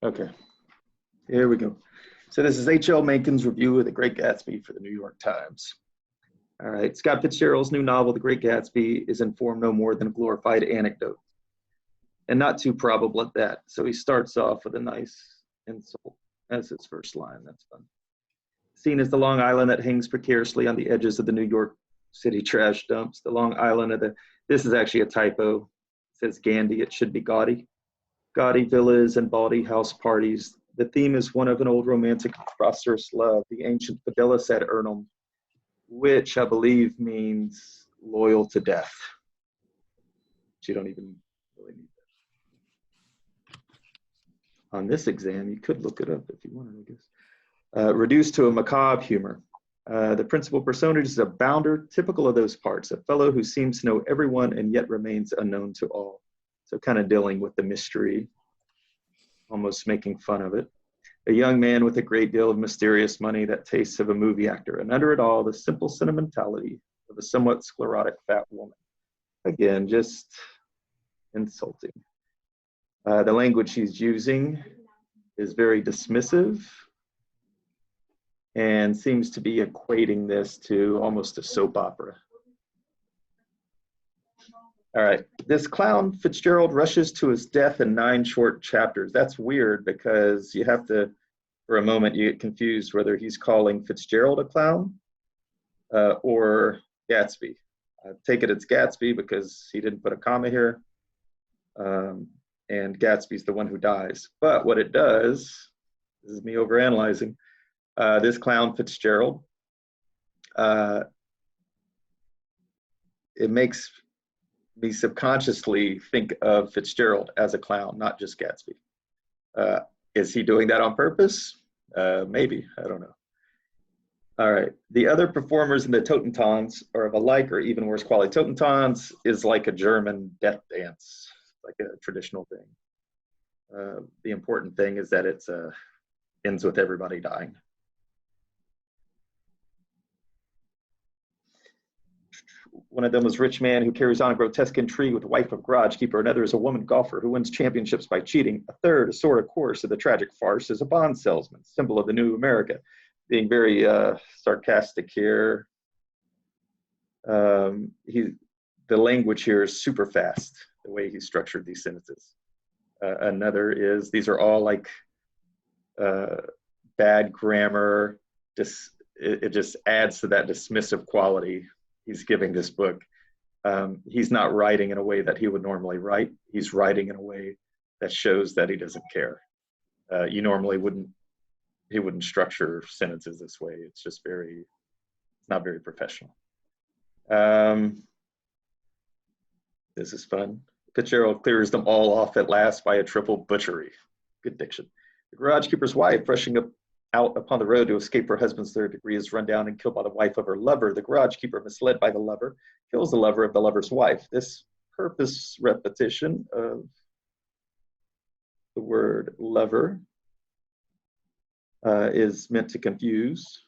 Okay, here we go. So this is H.L. Mencken's review of The Great Gatsby for the New York Times. All right, Scott Fitzgerald's new novel, The Great Gatsby, is in form no more than a glorified anecdote, and not too probable at that. So he starts off with a nice insult as his first line. That's fun. Seen as the Long Island that hangs precariously on the edges of the New York City trash dumps. The Long Island of the, this is actually a typo. It says Gandhi, it should be gaudy. Gaudy villas and bawdy house parties. The theme is one of an old romantic prosperous love, the ancient fidelis ad urnum, which I believe means loyal to death. But you don't even really need that. On this exam, you could look it up if you wanted, I guess. Reduced to a macabre humor. The principal personage is a bounder, typical of those parts, a fellow who seems to know everyone and yet remains unknown to all. So kind of dealing with the mystery, almost making fun of it. A young man with a great deal of mysterious money that tastes of a movie actor, and under it all, the simple sentimentality of a somewhat sclerotic fat woman. Again, just insulting. The language he's using is very dismissive and seems to be equating this to almost a soap opera. All right, this clown Fitzgerald rushes to his death in 9 short chapters. That's weird because you have to, for a moment, you get confused whether he's calling Fitzgerald a clown or Gatsby. I take it it's Gatsby because he didn't put a comma here, and Gatsby's the one who dies. But what it does, this is me overanalyzing, this clown Fitzgerald, it makes me subconsciously think of Fitzgerald as a clown, not just Gatsby. Is he doing that on purpose? Maybe, I don't know. All right, the other performers in the Totentons are of a like or even worse quality. Totentons is like a German death dance, like a traditional thing. The important thing is that it ends with everybody dying. One of them was a rich man who carries on a grotesque intrigue with a wife of garage keeper. Another is a woman golfer who wins championships by cheating. A third, a sort of course of the tragic farce, is a bond salesman, symbol of the new America. Being very sarcastic here. The language here is super fast, the way he structured these sentences. Another is, these are all like bad grammar. It just adds to that dismissive quality he's giving this book. He's not writing in a way that he would normally write. He's writing in a way that shows that he doesn't care. You normally he wouldn't structure sentences this way. It's just it's not very professional. This is fun. Fitzgerald clears them all off at last by a triple butchery. Good diction. The garage keeper's wife, rushing out upon the road to escape her husband's third degree, is run down and killed by the wife of her lover. The garage keeper, misled by the lover, kills the lover of the lover's wife. This purpose repetition of the word lover is meant to confuse.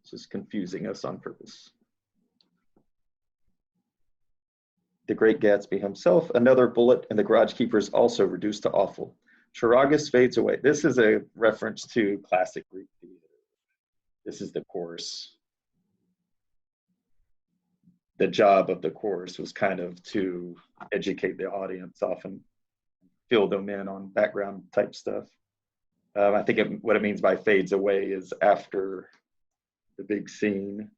It's just confusing us on purpose. The Great Gatsby himself, another bullet, and the garage keeper is also reduced to awful. Charagas fades away. This is a reference to classic Greek theater. This is the chorus. The job of the chorus was kind of to educate the audience, often fill them in on background type stuff. I think what it means by fades away is after the big scene.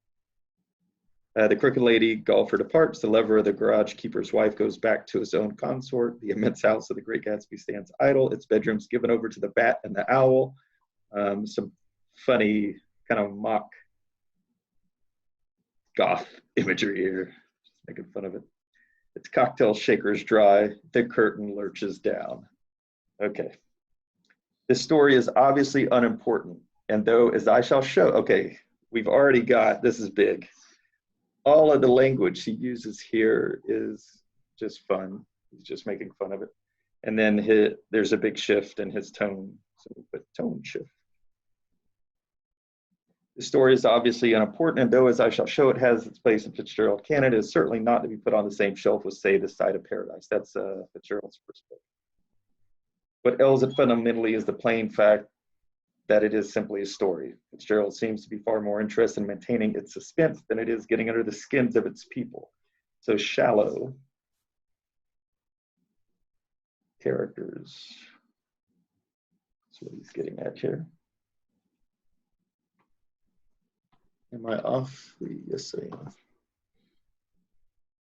The crooked lady golfer departs. The lover of the garage keeper's wife goes back to his own consort. The immense house of the Great Gatsby stands idle. Its bedrooms given over to the bat and the owl. Some funny kind of mock goth imagery here. Just making fun of it. Its cocktail shaker's dry. The curtain lurches down. Okay. This story is obviously unimportant. And though, as I shall show, okay, we've already got, this is big. All of the language he uses here is just fun. He's just making fun of it. And then there's a big shift in his tone. So we put tone shift. The story is obviously unimportant, and though, as I shall show, it has its place in Fitzgerald canon, it is certainly not to be put on the same shelf with, say, The Side of Paradise. That's Fitzgerald's first book. What ails it fundamentally is the plain fact that it is simply a story. Fitzgerald seems to be far more interested in maintaining its suspense than it is getting under the skins of its people. So shallow characters. That's what he's getting at here. Am I off the essay?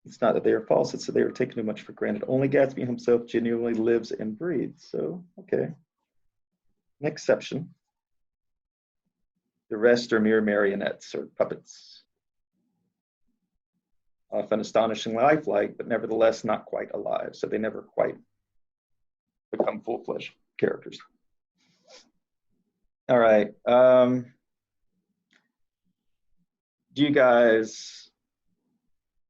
It's not that they are false, it's that they are taken too much for granted. Only Gatsby himself genuinely lives and breathes. So, okay. An exception. The rest are mere marionettes or puppets. Often astonishingly lifelike, but nevertheless not quite alive. So they never quite become full-fledged characters. All right. Do you guys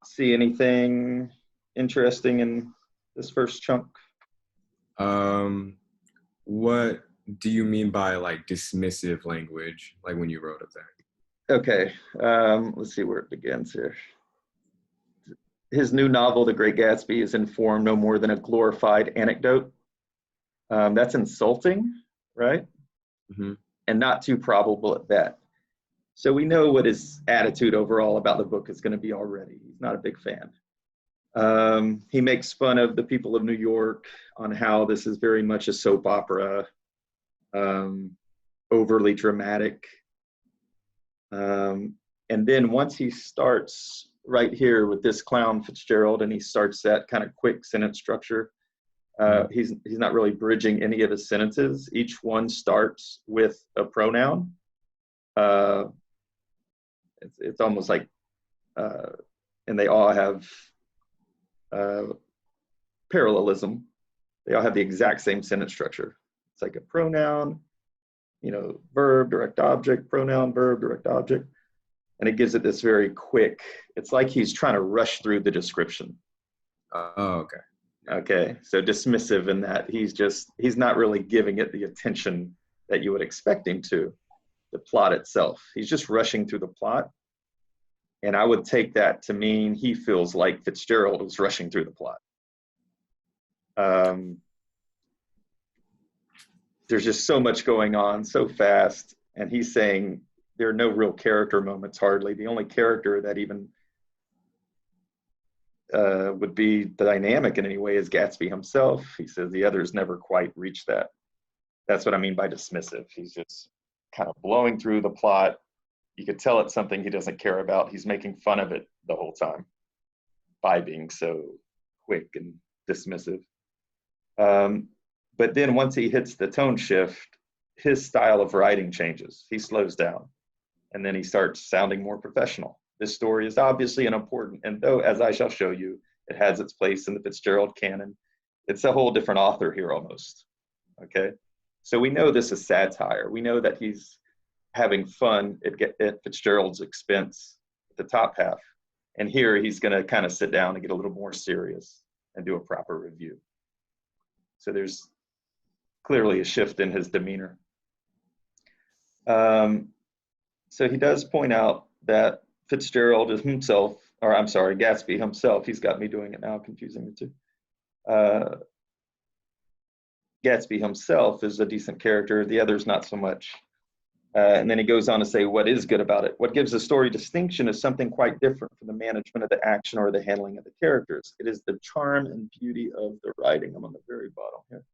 see anything interesting in this first chunk? What do you mean by like dismissive language, like when you wrote of that? Okay, let's see where it begins here. His new novel, The Great Gatsby, is in form no more than a glorified anecdote. That's insulting, right? Mm-hmm. And not too probable at that. So we know what his attitude overall about the book is going to be already. He's not a big fan. He makes fun of the people of New York on how this is very much a soap opera, overly dramatic. And then once he starts right here with this clown Fitzgerald, and he starts that kind of quick sentence structure, he's not really bridging any of his sentences. Each one starts with a pronoun. It's almost like, and they all have parallelism. They all have the exact same sentence structure. It's like a pronoun, verb, direct object, pronoun, verb, direct object. And it gives it this very quick, it's like he's trying to rush through the description. Oh, okay. Okay, so dismissive in that he's not really giving it the attention that you would expect him to, the plot itself. He's just rushing through the plot. And I would take that to mean he feels like Fitzgerald was rushing through the plot. There's just so much going on so fast. And he's saying there are no real character moments, hardly. The only character that even would be dynamic in any way is Gatsby himself. He says the others never quite reach that. That's what I mean by dismissive. He's just kind of blowing through the plot. You could tell it's something he doesn't care about. He's making fun of it the whole time by being so quick and dismissive. But then once he hits the tone shift, his style of writing changes. He slows down, and then he starts sounding more professional. This story is obviously unimportant, and though, as I shall show you, it has its place in the Fitzgerald canon, it's a whole different author here almost, okay? So we know this is satire. We know that he's having fun at Fitzgerald's expense at the top half. And here he's gonna kind of sit down and get a little more serious and do a proper review. So there's clearly a shift in his demeanor. So he does point out that Fitzgerald is himself, or I'm sorry, Gatsby himself, he's got me doing it now, confusing the two. Gatsby himself is a decent character, the others not so much. And then he goes on to say what is good about it. What gives the story distinction is something quite different from the management of the action or the handling of the characters. It is the charm and beauty of the writing. I'm on the very bottom here.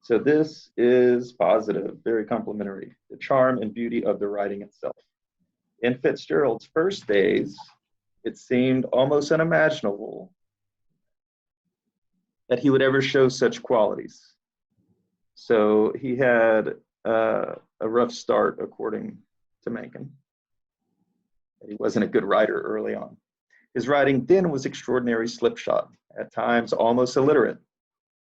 So this is positive, very complimentary. The charm and beauty of the writing itself. In Fitzgerald's first days, it seemed almost unimaginable that he would ever show such qualities. So he had a rough start, according to Mencken. He wasn't a good writer early on. His writing then was extraordinary slipshod, at times almost illiterate.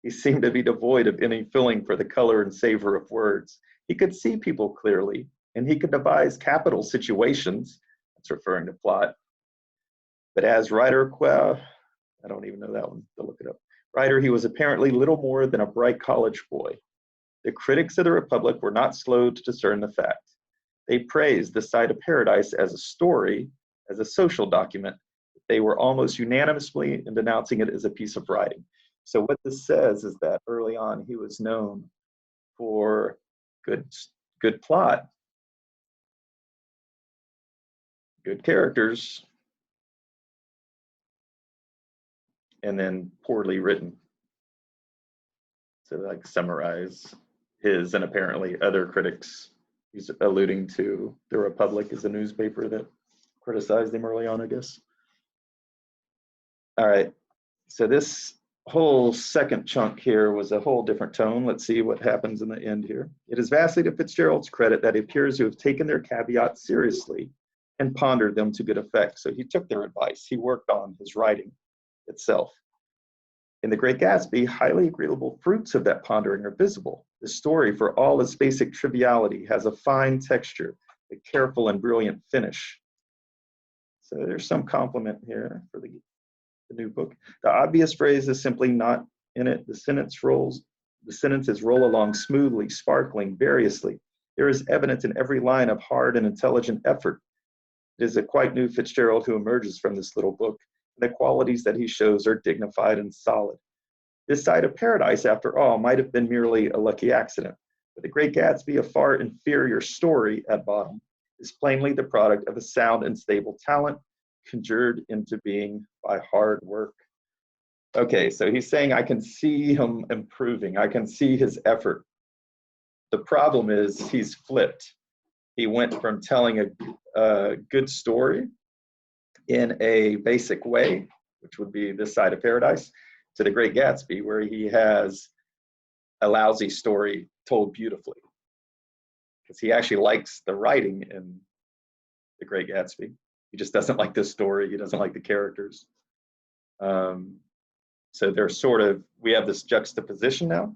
He seemed to be devoid of any feeling for the color and savor of words. He could see people clearly, and he could devise capital situations. That's referring to plot. But as writer, I don't even know that one, to look it up. Writer, he was apparently little more than a bright college boy. The critics of the Republic were not slow to discern the fact. They praised The Side of Paradise as a story, as a social document. They were almost unanimously in denouncing it as a piece of writing. So what this says is that early on he was known for good plot, good characters, and then poorly written. To like summarize his and apparently other critics, he's alluding to The Republic as a newspaper that criticized him early on, I guess. All right, so this whole second chunk here was a whole different tone. Let's see what happens in the end here. It is vastly to Fitzgerald's credit that he appears to have taken their caveats seriously and pondered them to good effect. So he took their advice. He worked on his writing itself. In The Great Gatsby, highly agreeable fruits of that pondering are visible. The story, for all its basic triviality, has a fine texture, a careful and brilliant finish. So there's some compliment here for the new book. The obvious phrase is simply not in it. The sentences roll along smoothly, sparkling, variously. There is evidence in every line of hard and intelligent effort. It is a quite new Fitzgerald who emerges from this little book. The qualities that he shows are dignified and solid. This Side of Paradise, after all, might have been merely a lucky accident, but The Great Gatsby, a far inferior story at bottom, is plainly the product of a sound and stable talent conjured into being by hard work. Okay, so he's saying I can see him improving. I can see his effort. The problem is he's flipped. He went from telling a good story in a basic way, which would be This Side of Paradise, to The Great Gatsby, where he has a lousy story told beautifully. Because he actually likes the writing in The Great Gatsby. He just doesn't like this story. He doesn't like the characters. So they're sort of, we have this juxtaposition now.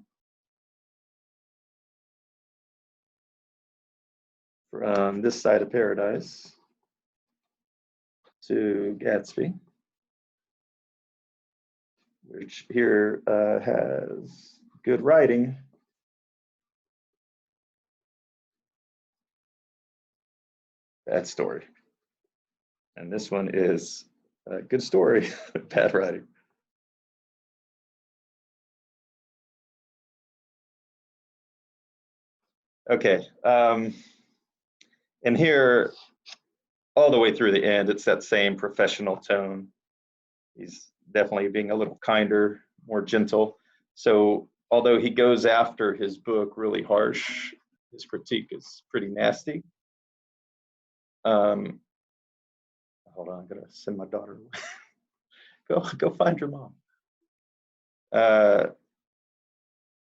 From This Side of Paradise to Gatsby, which here has good writing, bad story. And this one is a good story, bad writing. Okay, and here, all the way through the end, it's that same professional tone. He's definitely being a little kinder, more gentle. So although he goes after his book really harsh, his critique is pretty nasty. Hold on, I'm gonna send my daughter away. go find your mom.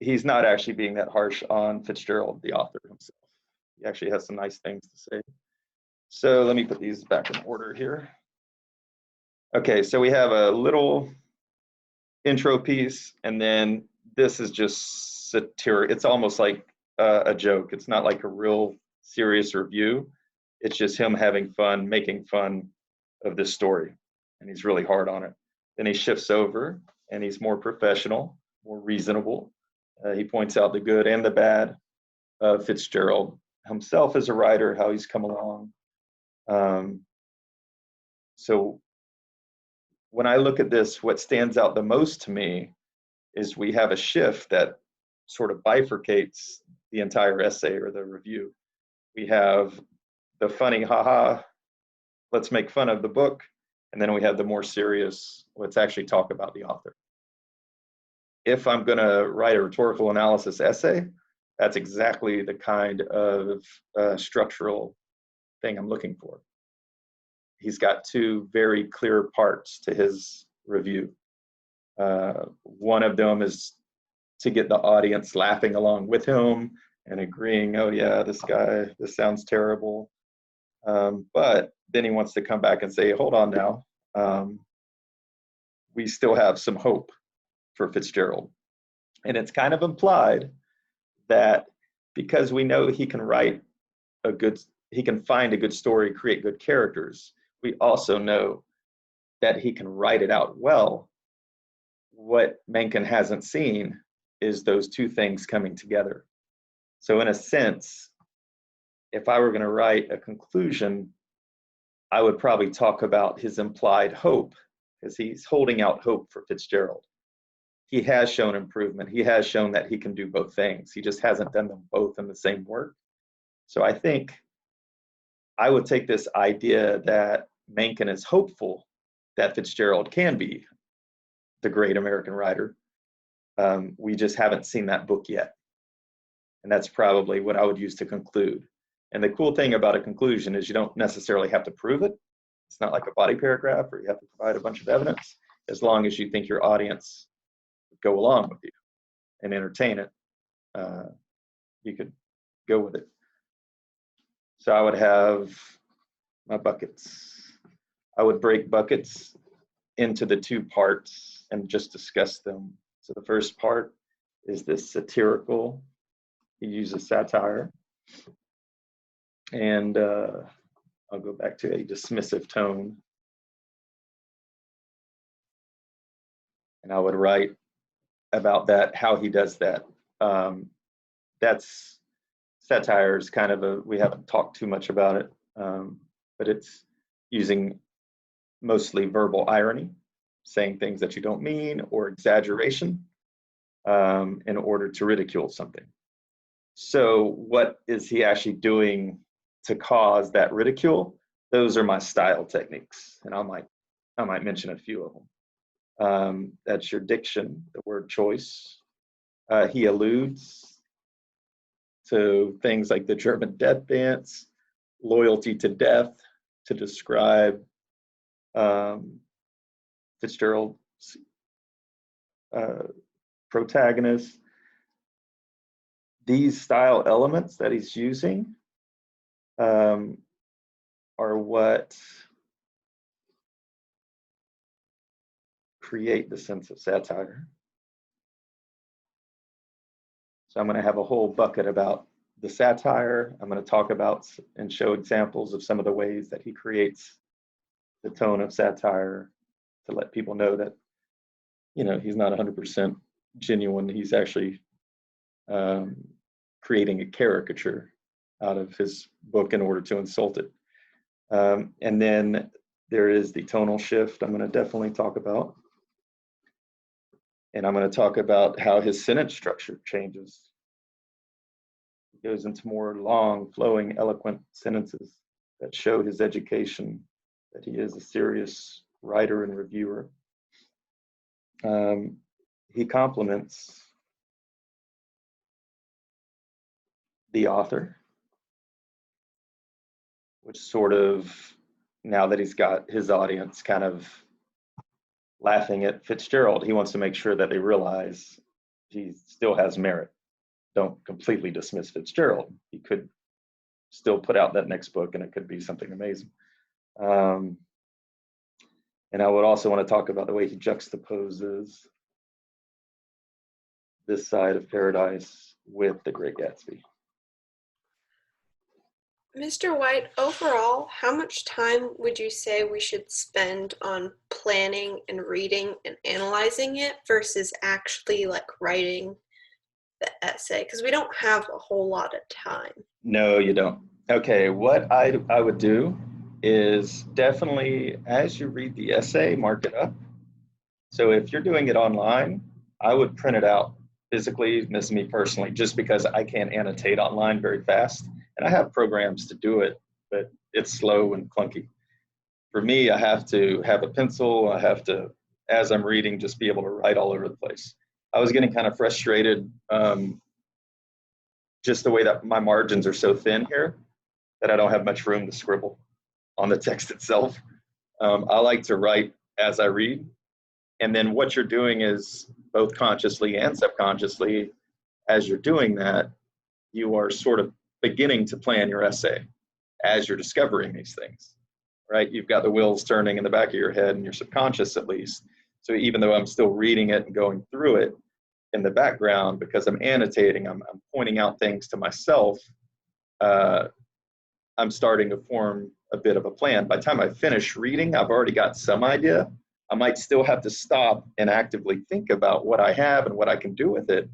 He's not actually being that harsh on Fitzgerald, the author himself. He actually has some nice things to say. So let me put these back in order here. Okay, so we have a little intro piece, and then this is just satiric. It's almost like a joke. It's not like a real serious review. It's just him having fun, making fun of this story, and he's really hard on it. Then he shifts over, and he's more professional, more reasonable. He points out the good and the bad of Fitzgerald himself as a writer, how he's come along. So when I look at this, what stands out the most to me is we have a shift that sort of bifurcates the entire essay or the review. We have the funny, haha, let's make fun of the book, and then we have the more serious, let's actually talk about the author. If I'm going to write a rhetorical analysis essay, that's exactly the kind of structural thing I'm looking for. He's got two very clear parts to his review. One of them is to get the audience laughing along with him and agreeing, oh yeah, this sounds terrible. But then he wants to come back and say, hold on now, we still have some hope for Fitzgerald. And it's kind of implied that because we know he can he can find a good story, create good characters, we also know that he can write it out well. What Mencken hasn't seen is those two things coming together. So in a sense, if I were going to write a conclusion, I would probably talk about his implied hope, because he's holding out hope for Fitzgerald. He has shown improvement. He has shown that he can do both things. He just hasn't done them both in the same work. So I think I would take this idea that Mencken is hopeful that Fitzgerald can be the great American writer. We just haven't seen that book yet. And that's probably what I would use to conclude. And the cool thing about a conclusion is you don't necessarily have to prove it. It's not like a body paragraph where you have to provide a bunch of evidence. As long as you think your audience would go along with you and entertain it, you could go with it. So I would have my buckets. I would break buckets into the two parts and just discuss them. So the first part is this satirical. He uses satire. And I'll go back to a dismissive tone. And I would write about that, how he does that. That's satire is kind of we haven't talked too much about it, but it's using mostly verbal irony, saying things that you don't mean, or exaggeration in order to ridicule something. So what is he actually doing to cause that ridicule? Those are my style techniques, and I might mention a few of them. That's your diction, the word choice. He alludes to things like the German death dance, loyalty to death, to describe Fitzgerald's protagonist. These style elements that he's using are what create the sense of satire. So I'm going to have a whole bucket about the satire. I'm going to talk about and show examples of some of the ways that he creates the tone of satire to let people know that, he's not 100% genuine. He's actually creating a caricature out of his book in order to insult it. And then there is the tonal shift I'm going to definitely talk about. And I'm going to talk about how his sentence structure changes. He goes into more long, flowing, eloquent sentences that show his education, that he is a serious writer and reviewer. He compliments the author, which sort of, now that he's got his audience kind of laughing at Fitzgerald, he wants to make sure that they realize he still has merit. Don't completely dismiss Fitzgerald. He could still put out that next book and it could be something amazing. And I would also want to talk about the way he juxtaposes this side of paradise with The Great Gatsby. Mr. White, overall, how much time would you say we should spend on planning and reading and analyzing it versus actually writing the essay? Because we don't have a whole lot of time. No, you don't. Okay, what I would do is definitely, as you read the essay, mark it up. So if you're doing it online, I would print it out physically. This is me personally, just because I can't annotate online very fast. And I have programs to do it, but it's slow and clunky. For me, I have to have a pencil. I have to, as I'm reading, just be able to write all over the place. I was getting kind of frustrated just the way that my margins are so thin here that I don't have much room to scribble on the text itself. I like to write as I read. And then what you're doing is, both consciously and subconsciously, as you're doing that, you are sort of beginning to plan your essay as you're discovering these things, right? You've got the wheels turning in the back of your head, and your subconscious at least. So even though I'm still reading it and going through it in the background, because I'm annotating, I'm pointing out things to myself, I'm starting to form a bit of a plan. By the time I finish reading, I've already got some idea. I might still have to stop and actively think about what I have and what I can do with it.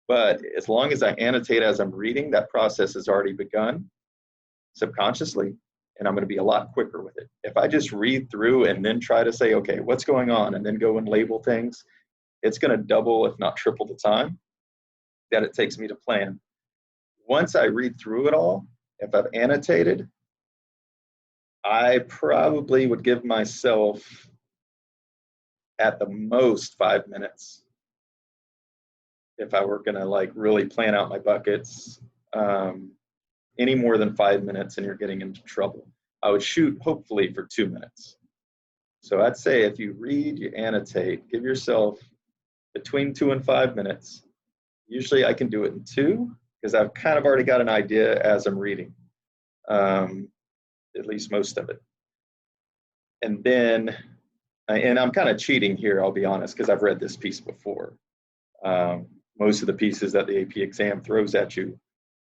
But as long as I annotate as I'm reading, that process has already begun. subconsciously, and I'm going to be a lot quicker with it. If I just read through and then try to say, okay, what's going on, and then go and label things, it's going to double, if not triple the time that it takes me to plan. Once I read through it all, if I've annotated, I probably would give myself at the most 5 minutes if I were gonna like really plan out my buckets. Any more than 5 minutes and you're getting into trouble. I would shoot hopefully for 2 minutes. So I'd say if you read, you annotate, give yourself between 2 and 5 minutes. Usually I can do it in 2 because I've kind of already got an idea as I'm reading, at least most of it. And then, and I'm kind of cheating here, I'll be honest, because I've read this piece before. Most of the pieces that the AP exam throws at you,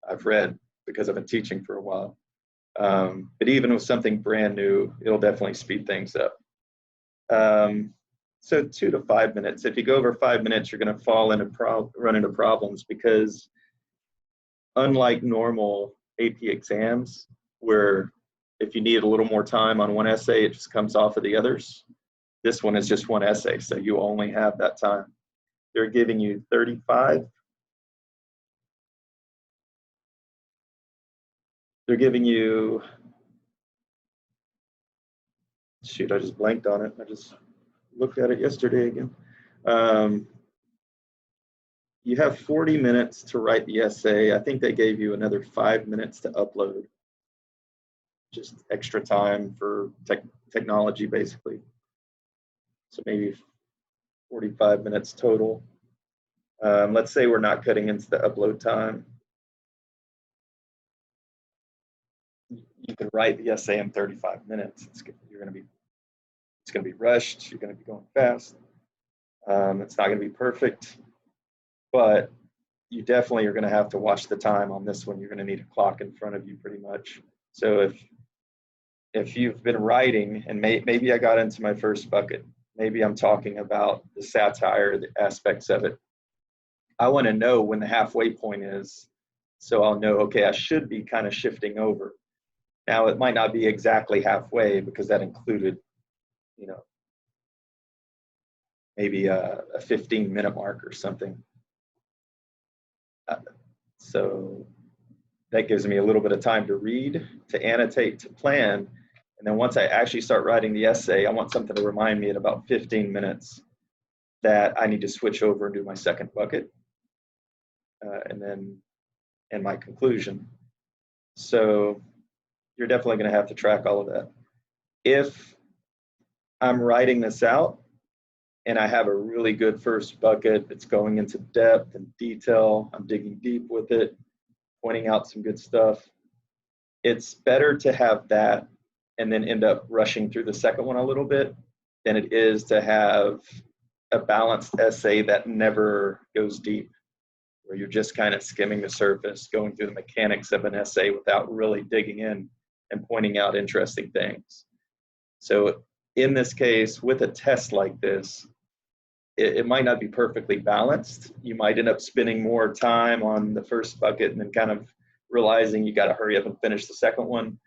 I've read because I've been teaching for a while. But even with something brand new, it'll definitely speed things up. So 2 to 5 minutes. If you go over 5 minutes, you're going to fall into run into problems because unlike normal AP exams, where if you need a little more time on one essay, it just comes off of the others. This one is just one essay, so you only have that time. They're giving you 35. They're giving you, shoot, I just blanked on it. I just looked at it yesterday again. You have 40 minutes to write the essay. I think they gave you another 5 minutes to upload. Just extra time for technology, basically. So maybe 45 minutes total. Let's say we're not cutting into the upload time. You can write the essay in 35 minutes. It's going to be rushed. You're going to be going fast. It's not going to be perfect, but you definitely are going to have to watch the time on this one. You're going to need a clock in front of you pretty much. So if you've been writing, and maybe I got into my first bucket, maybe I'm talking about the satire, the aspects of it. I want to know when the halfway point is, so I'll know, okay, I should be kind of shifting over. Now, it might not be exactly halfway because that included, maybe a 15-minute mark or something. So that gives me a little bit of time to read, to annotate, to plan. And then once I actually start writing the essay, I want something to remind me at about 15 minutes that I need to switch over and do my second bucket. And my conclusion. So you're definitely going to have to track all of that. If I'm writing this out and I have a really good first bucket that's going into depth and detail, I'm digging deep with it, pointing out some good stuff, it's better to have that and then end up rushing through the second one a little bit than it is to have a balanced essay that never goes deep, where you're just kind of skimming the surface, going through the mechanics of an essay without really digging in and pointing out interesting things. So in this case, with a test like this, it might not be perfectly balanced. You might end up spending more time on the first bucket and then kind of realizing you got to hurry up and finish the second one.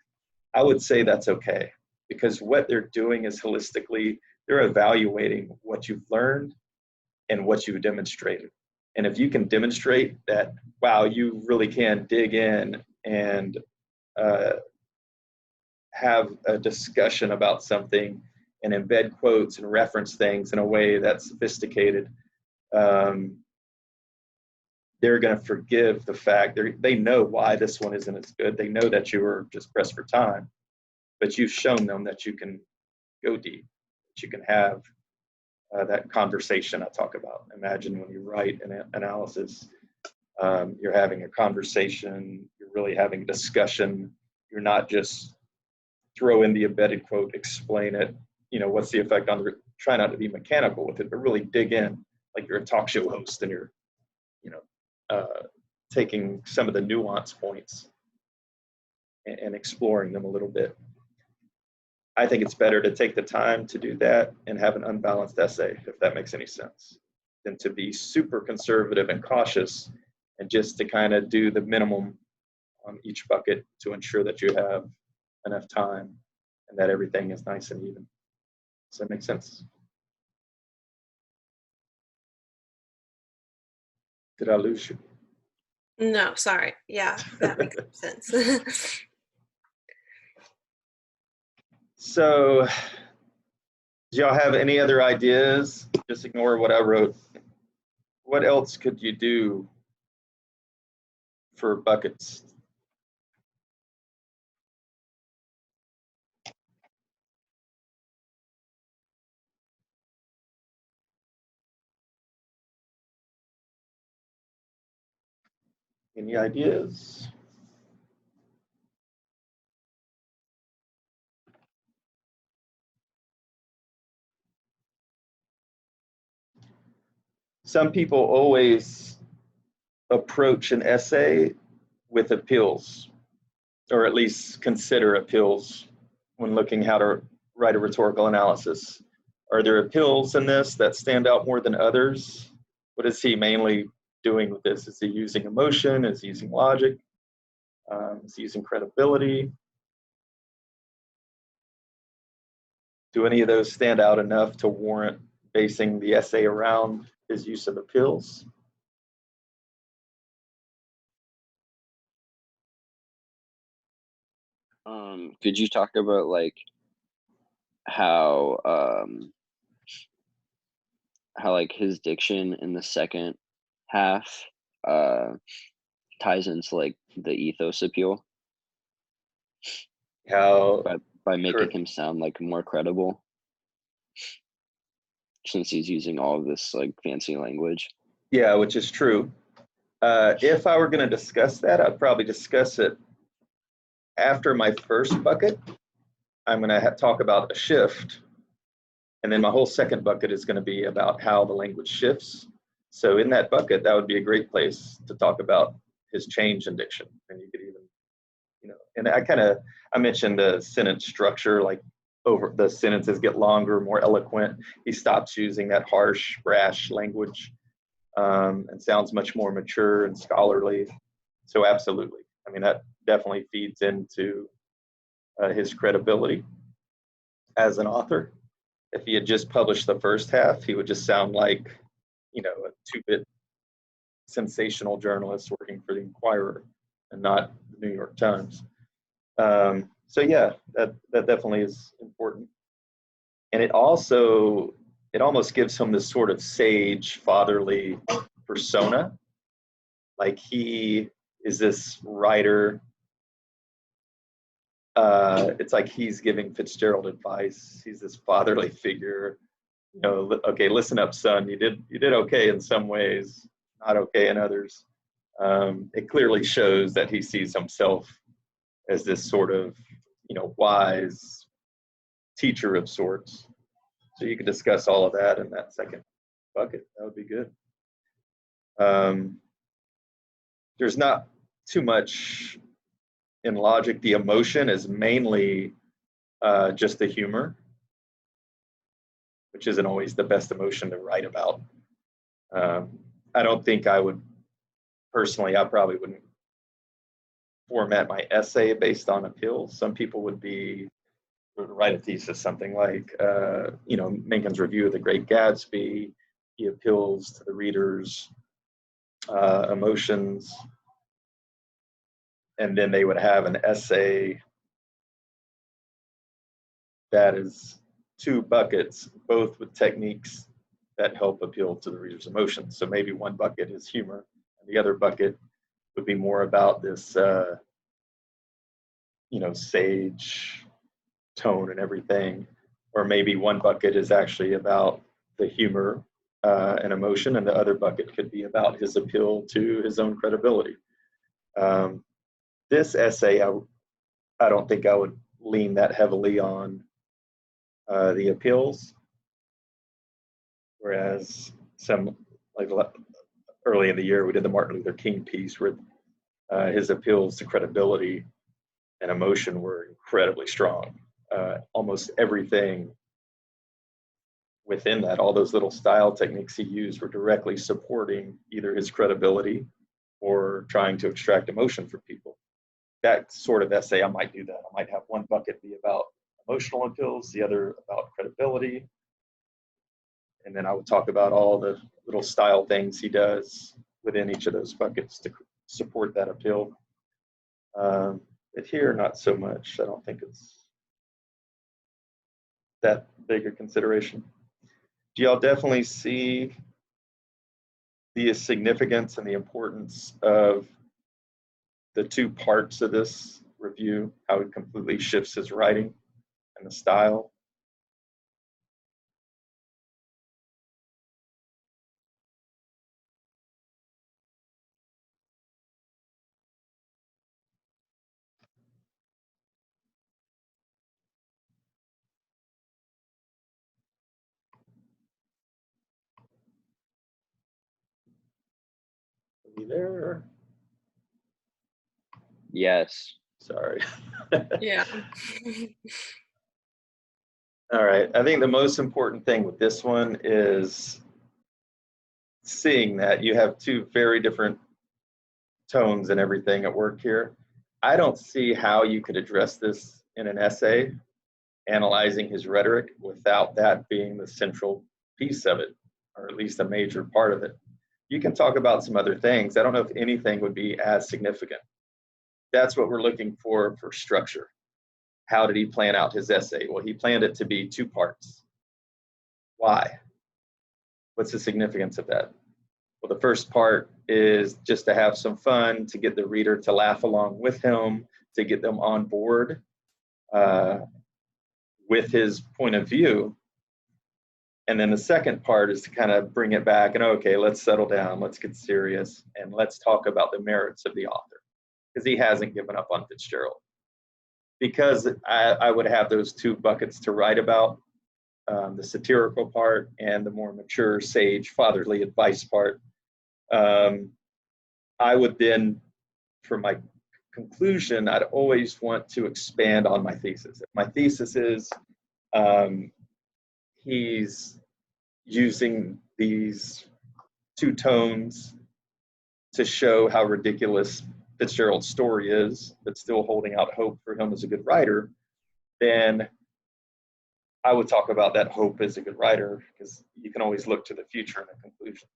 I would say that's okay, because what they're doing is holistically, they're evaluating what you've learned and what you've demonstrated. And if you can demonstrate that, wow, you really can dig in and have a discussion about something and embed quotes and reference things in a way that's sophisticated, they're going to forgive the fact they know why this one isn't as good. They know that you were just pressed for time, but you've shown them that you can go deep, that you can have that conversation I talk about. Imagine when you write an analysis, you're having a conversation, you're really having a discussion. You're not just throw in the embedded quote, explain it, what's the effect on the, try not to be mechanical with it, but really dig in like you're a talk show host and you're, taking some of the nuance points and exploring them a little bit. I think it's better to take the time to do that and have an unbalanced essay, if that makes any sense, than to be super conservative and cautious and just to kind of do the minimum on each bucket to ensure that you have enough time and that everything is nice and even. Does that make sense? Did I lose you? No, sorry. Yeah, that makes sense. So, do y'all have any other ideas? Just ignore what I wrote. What else could you do for buckets? Any ideas? Some people always approach an essay with appeals, or at least consider appeals when looking how to write a rhetorical analysis. Are there appeals in this that stand out more than others? What is he mainly doing with this? Is he using emotion? Is he using logic? Is he using credibility? Do any of those stand out enough to warrant basing the essay around his use of appeals? Could you talk about like how like his diction in the second half ties into like the ethos appeal How by making him sound like more credible, since he's using all of this like fancy language? Yeah, which is true. If I were going to discuss that, I'd probably discuss it after my first bucket. I'm going to talk about a shift, and then my whole second bucket is going to be about how the language shifts. So in that bucket, that would be a great place to talk about his change in diction. And you could even, and I mentioned the sentence structure, like over the sentences get longer, more eloquent. He stops using that harsh, brash language and sounds much more mature and scholarly. So absolutely. I mean, that definitely feeds into his credibility as an author. If he had just published the first half, he would just sound like, a two-bit sensational journalist working for the Inquirer and not the New York Times. So yeah, that definitely is important. And it almost gives him this sort of sage, fatherly persona. Like he is this writer. It's like he's giving Fitzgerald advice. He's this fatherly figure. Okay, listen up, son. You did okay in some ways, not okay in others. It clearly shows that he sees himself as this sort of, wise teacher of sorts. So you can discuss all of that in that second bucket. That would be good. There's not too much in logic. The emotion is mainly just the humor, which isn't always the best emotion to write about. I don't think I would, personally, I probably wouldn't format my essay based on appeals. Some people would write a thesis, something like, Mencken's review of The Great Gatsby. He appeals to the reader's emotions. And then they would have an essay that is two buckets, both with techniques that help appeal to the reader's emotions. So maybe one bucket is humor, and the other bucket would be more about this, sage tone and everything. Or maybe one bucket is actually about the humor and emotion, and the other bucket could be about his appeal to his own credibility. This essay, I don't think I would lean that heavily on the appeals, whereas some, like early in the year, we did the Martin Luther King piece where his appeals to credibility and emotion were incredibly strong. Almost everything within that, all those little style techniques he used were directly supporting either his credibility or trying to extract emotion from people. that sort of essay, I might do that. I might have one bucket be about emotional appeals, the other about credibility. And then I would talk about all the little style things he does within each of those buckets to support that appeal. But here, not so much. I don't think it's that big a consideration. Do y'all definitely see the significance and the importance of the two parts of this review, how it completely shifts his writing and the style? Are we there? Yes. Sorry. Yeah. All right. I think the most important thing with this one is seeing that you have two very different tones and everything at work here. I don't see how you could address this in an essay, analyzing his rhetoric, without that being the central piece of it, or at least a major part of it. You can talk about some other things. I don't know if anything would be as significant. That's what we're looking for structure. How did he plan out his essay? Well, he planned it to be two parts. Why? What's the significance of that? Well, the first part is just to have some fun, to get the reader to laugh along with him, to get them on board with his point of view. And then the second part is to kind of bring it back and, okay, let's settle down, let's get serious, and let's talk about the merits of the author, because he hasn't given up on Fitzgerald. Because I would have those two buckets to write about, the satirical part and the more mature, sage, fatherly advice part. I would then, for my conclusion, I'd always want to expand on my thesis. If my thesis is he's using these two tones to show how ridiculous Fitzgerald's story is, but still holding out hope for him as a good writer, then I would talk about that hope as a good writer, because you can always look to the future in a conclusion.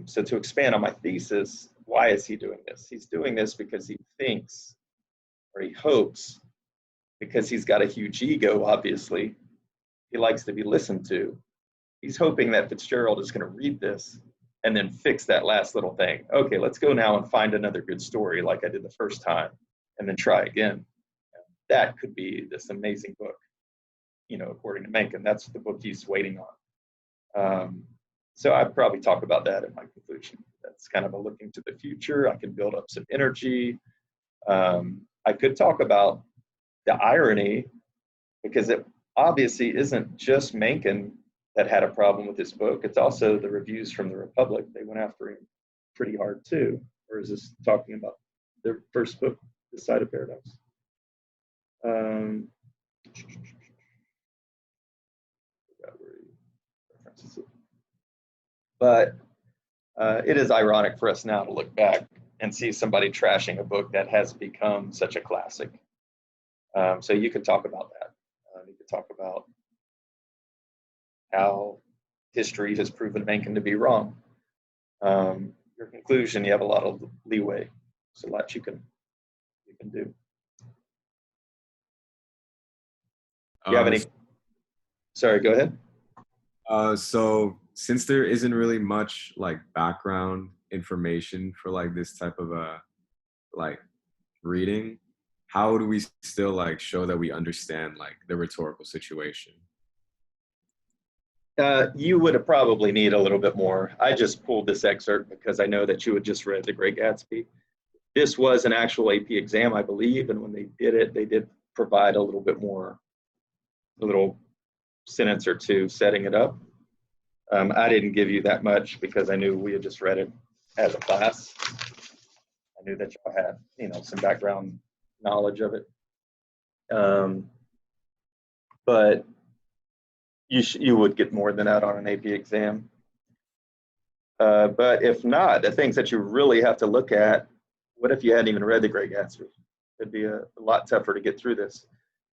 So to expand on my thesis, why is he doing this? He's doing this because he thinks, or he hopes, because he's got a huge ego, obviously. He likes to be listened to. He's hoping that Fitzgerald is going to read this and then fix that last little thing. Okay, let's go now and find another good story like I did the first time, and then try again. That could be this amazing book, according to Mencken. That's the book he's waiting on. So I'd probably talk about that in my conclusion. That's kind of a looking to the future. I can build up some energy. I could talk about the irony, because it obviously isn't just Mencken that had a problem with this book. It's also the reviews from the Republic. They went after him pretty hard too. Or is this talking about their first book, The Side of Paradox? But it is ironic for us now to look back and see somebody trashing a book that has become such a classic. So you could talk about that. You could talk about how history has proven Mencken to be wrong. Your conclusion, you have a lot of leeway. There's a lot you can do. Do you have any? Sorry, go ahead. So since there isn't really much like background information for like this type of like reading, how do we still like show that we understand like the rhetorical situation? You would probably need a little bit more. I just pulled this excerpt because I know that you had just read The Great Gatsby. This was an actual AP exam, I believe, and when they did provide a little bit more, a little sentence or two setting it up. I didn't give you that much because I knew we had just read it as a class. I knew that you had, some background knowledge of it. But you would get more than that on an AP exam. But if not, the things that you really have to look at what if you hadn't even read The Great Gatsby? It'd be a lot tougher to get through this.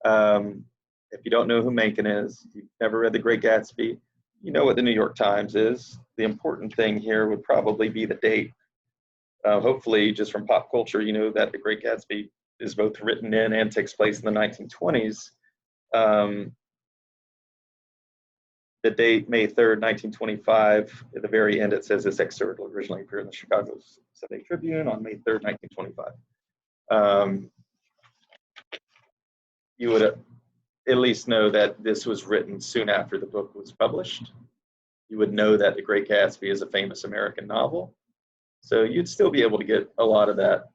If you don't know who Mencken is, you've never read The Great Gatsby, you know what the New York Times is. The important thing here would probably be the date. Hopefully, just from pop culture, you know that The Great Gatsby is both written in and takes place in the 1920s. The date, May 3rd, 1925, at the very end, it says this excerpt originally appeared in the Chicago Sunday Tribune on May 3rd, 1925. You would at least know that this was written soon after the book was published. You would know that The Great Gatsby is a famous American novel. So you'd still be able to get a lot of that.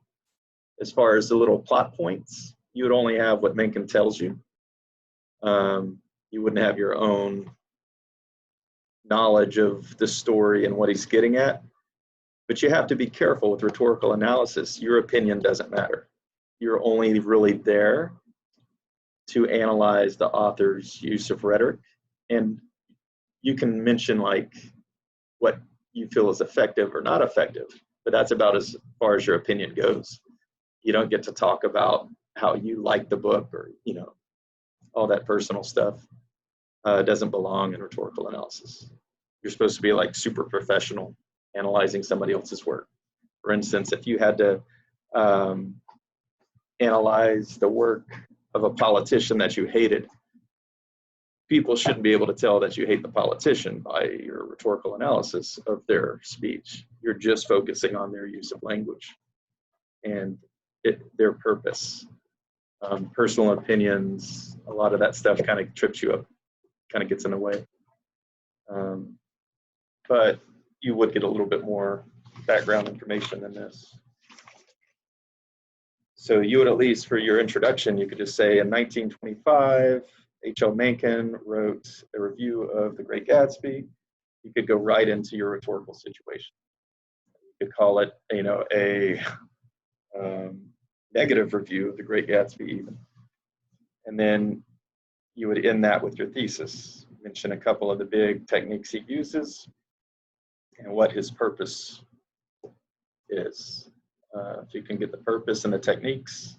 As far as the little plot points, you would only have what Mencken tells you. You wouldn't have your own knowledge of the story and what he's getting at. But you have to be careful with rhetorical analysis. Your opinion doesn't matter. You're only really there to analyze the author's use of rhetoric. And you can mention like what you feel is effective or not effective, but that's about as far as your opinion goes. You don't get to talk about how you like the book or, you know, all that personal stuff. Doesn't belong in rhetorical analysis. You're supposed to be like super professional analyzing somebody else's work. For instance, if you had to analyze the work of a politician that you hated, people shouldn't be able to tell that you hate the politician by your rhetorical analysis of their speech. You're just focusing on their use of language and their purpose. Personal opinions, a lot of that stuff kind of trips you up, kind of gets in the way. But you would get a little bit more background information than this. So you would, at least for your introduction, you could just say in 1925, H.L. Mencken wrote a review of The Great Gatsby. You could go right into your rhetorical situation. You could call it, you know, a negative review of The Great Gatsby even. And then you would end that with your thesis. Mention a couple of the big techniques he uses and what his purpose is. If you can get the purpose and the techniques,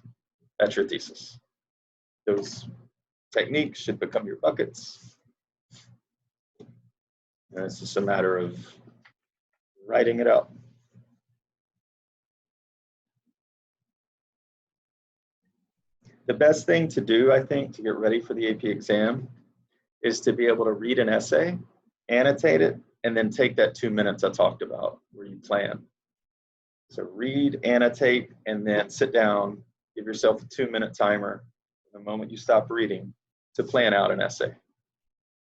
that's your thesis. Those techniques should become your buckets. And it's just a matter of writing it out. The best thing to do, I think, to get ready for the AP exam is to be able to read an essay, annotate it, and then take that 2 minutes I talked about where you plan. So read, annotate, and then sit down, give yourself a 2-minute timer the moment you stop reading to plan out an essay.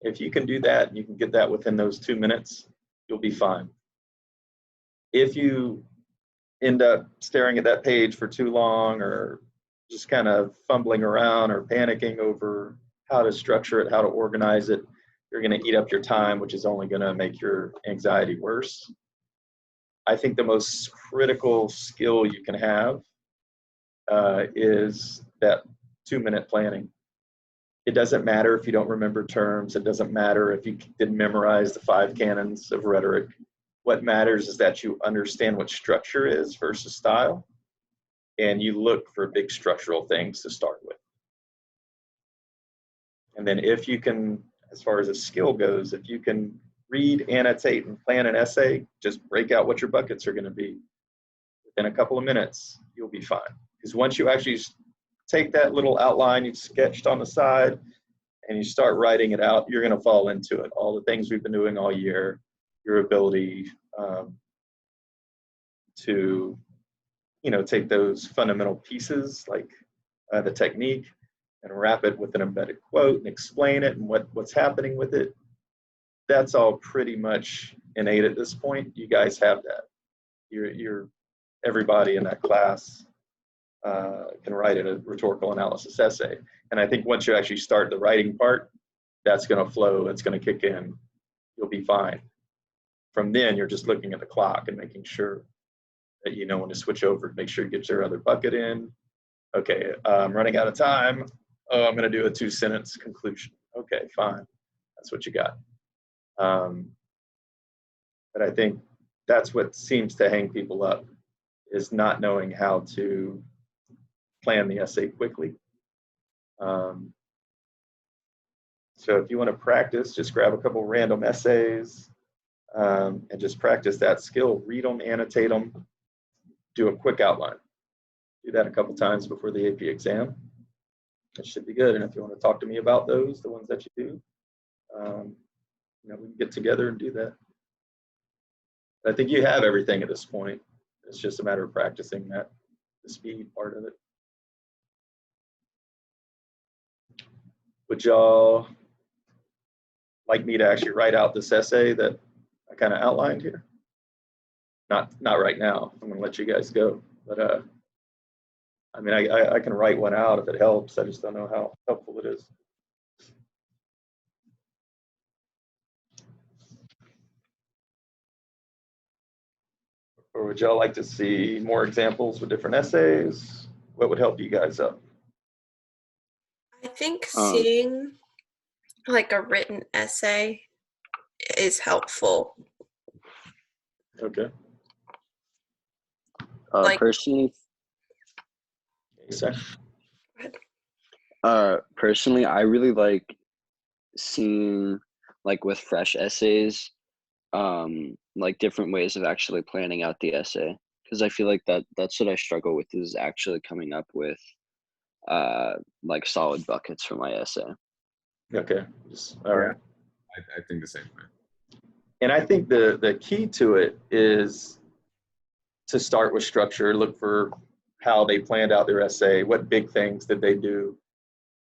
If you can do that, you can get that within those 2 minutes, you'll be fine. If you end up staring at that page for too long or just kind of fumbling around or panicking over how to structure it, how to organize it, you're going to eat up your time, which is only going to make your anxiety worse. I think the most critical skill you can have is that 2-minute planning. It doesn't matter if you don't remember terms. It doesn't matter if you didn't memorize the 5 canons of rhetoric. What matters is that you understand what structure is versus style, and you look for big structural things to start with. And then if you can, as far as a skill goes, if you can read, annotate, and plan an essay, just break out what your buckets are going to be. Within a couple of minutes, you'll be fine. Because once you actually take that little outline you've sketched on the side and you start writing it out, you're going to fall into it. All the things we've been doing all year, your ability to, you know, take those fundamental pieces like the technique and wrap it with an embedded quote and explain it and what's happening with it. That's all pretty much innate at this point. You guys have that. You're everybody in that class can write a rhetorical analysis essay. And I think once you actually start the writing part, that's going to flow. It's going to kick in. You'll be fine. From then, you're just looking at the clock and making sure that you know when to switch over. Make sure you get your other bucket in. Okay, I'm running out of time. Oh, I'm going to do a 2-sentence conclusion. Okay, fine. That's what you got. But I think that's what seems to hang people up is not knowing how to plan the essay quickly. So if you want to practice, just grab a couple random essays and just practice that skill. Read them, annotate them, do a quick outline. Do that a couple times before the AP exam. It should be good. And if you want to talk to me about those, the ones that you do, we can get together and do that. I think you have everything at this point. It's just a matter of practicing that, the speed part of it. Would y'all like me to actually write out this essay that I kind of outlined here? Not right now. I'm going to let you guys go. But I mean, I can write one out if it helps. I just don't know how helpful it is. Or would y'all like to see more examples with different essays? What would help you guys up? I think seeing like a written essay is helpful. Okay. Personally, I really like seeing, like with fresh essays, like different ways of actually planning out the essay, because I feel like that's what I struggle with, is actually coming up with like solid buckets for my essay. Okay. All right. I think the same way. And I think the key to it is to start with structure. Look for how they planned out their essay, what big things did they do,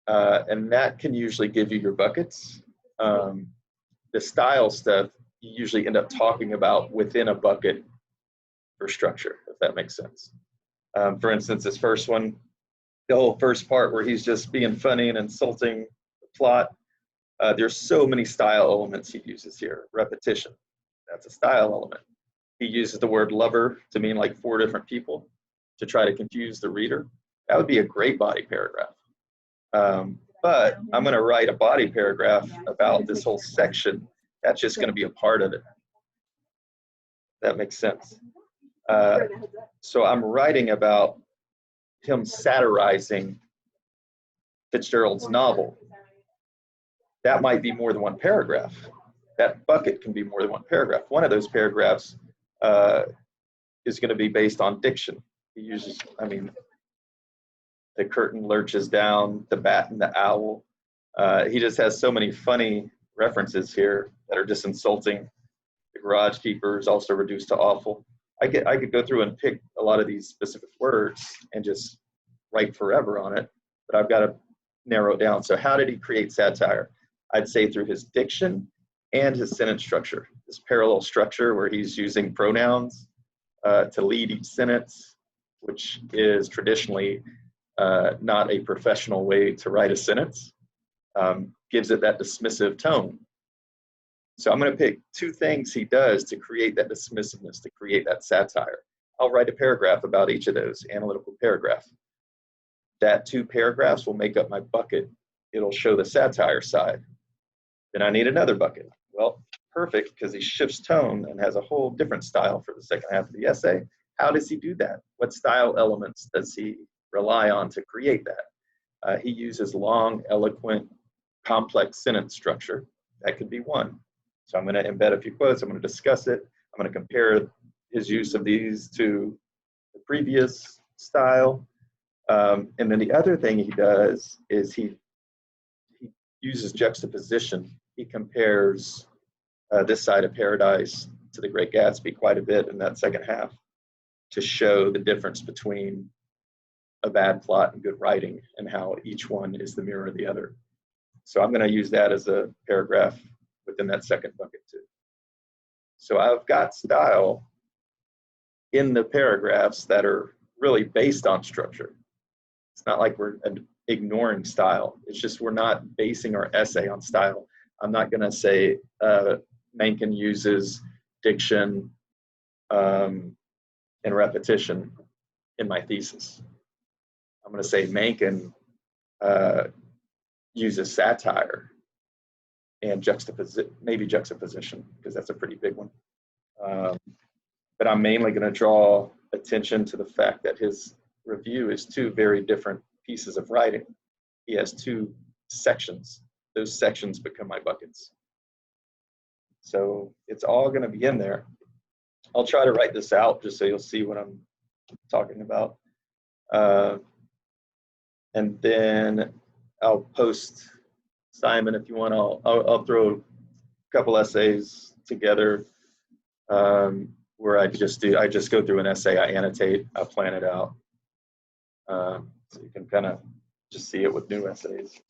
and that can usually give you your buckets. The style stuff you usually end up talking about within a bucket for structure, if that makes sense. For instance, this first one, the whole first part where he's just being funny and insulting the plot, there's so many style elements he uses here. Repetition, that's a style element. He uses the word lover to mean like 4 different people to try to confuse the reader. That would be a great body paragraph. But I'm going to write a body paragraph about this whole section. That's just going to be a part of it. That makes sense. So I'm writing about him satirizing Fitzgerald's novel. That might be more than one paragraph. That bucket can be more than one paragraph. One of those paragraphs is going to be based on diction. He uses, the curtain lurches down, the bat and the owl. He just has so many funny references here that are just insulting. The garage keeper is also reduced to awful. I could go through and pick a lot of these specific words and just write forever on it, but I've got to narrow it down. So how did he create satire? I'd say through his diction and his sentence structure, this parallel structure where he's using pronouns to lead each sentence, which is traditionally not a professional way to write a sentence, gives it that dismissive tone. So I'm going to pick 2 things he does to create that dismissiveness, to create that satire. I'll write a paragraph about each of those, analytical paragraph. That 2 paragraphs will make up my bucket. It'll show the satire side. Then I need another bucket. Well, perfect, because he shifts tone and has a whole different style for the second half of the essay. How does he do that? What style elements does he rely on to create that? He uses long, eloquent, complex sentence structure. That could be one. So I'm going to embed a few quotes. I'm going to discuss it. I'm going to compare his use of these to the previous style. And then the other thing he does is he uses juxtaposition. He compares this side of paradise to the Great Gatsby quite a bit in that second half to show the difference between a bad plot and good writing and how each one is the mirror of the other. So I'm going to use that as a paragraph within that second bucket too. So I've got style in the paragraphs that are really based on structure. It's not like we're ignoring style. It's just we're not basing our essay on style. I'm not going to say Mencken uses diction and repetition in my thesis. I'm going to say Mencken uses satire and juxtaposition, because that's a pretty big one. But I'm mainly going to draw attention to the fact that his review is two very different pieces of writing. He has two sections. Those sections become my buckets. So it's all going to be in there. I'll try to write this out just so you'll see what I'm talking about. And then I'll post, Simon, if you want, I'll throw a couple essays together where I just go through an essay, I annotate, I plan it out. So you can kind of just see it with new essays.